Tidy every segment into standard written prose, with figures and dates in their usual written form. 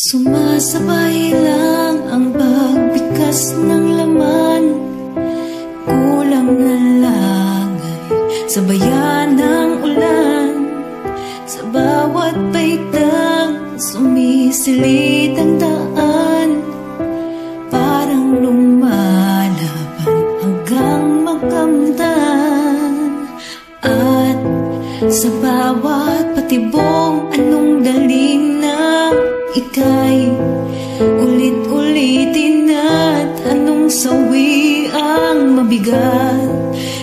Sumasabay lang ang pagbigkas ng laman, kulang na lang ay sabayan ng ulan. Sa bawat baitang sumisilid ang daan, parang lumalaban hanggang makamtan. At sa bawat patibong anong daling na ika'y ulit-ulitin, at anong sawi ang mabigat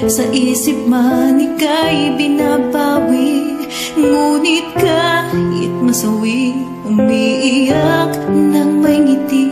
sa isip man ika'y binabawi. Ngunit kahit masawi, umiiyak ng may ngiti.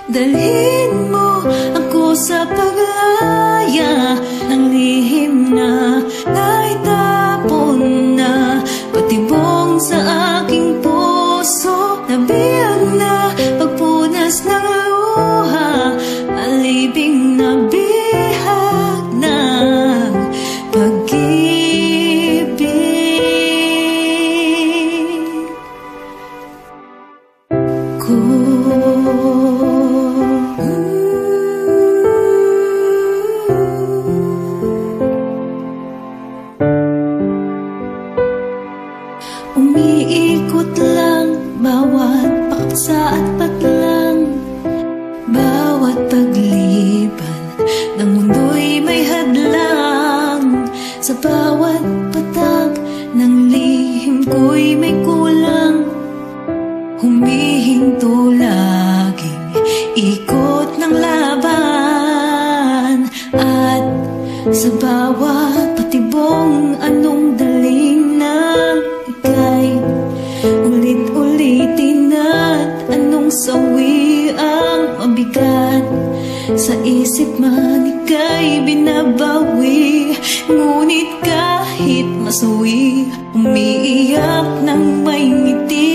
Dalhin mo ako sa pag-aya ng lihim na naitapon na patibong sa aking puso. Nabiyag na pagpunas ng luha, alibing na bihag ng pag-ibig ko. Umiikot lang bawat paksa at patlang, bawat pagliban ng mundo'y may hadlang. Sa bawat patak ng lihim ko'y may kulang, humihinto laging ikot ng laban. At sa bawat patibong anong daling na ika'y ulit-ulitin, at anong sawi ang mabigat sa isip man ika'y binabawi. Ngunit kahit masawi, umiiyak ng may ngiti.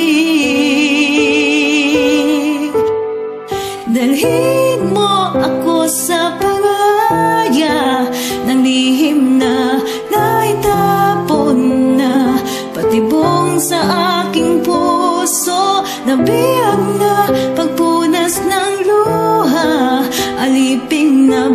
Dalhin mo ako sa pag-aya ng lihim na naitapon na patibong sa aking puso. Nabiyag na pagpunas ng luha, aliping na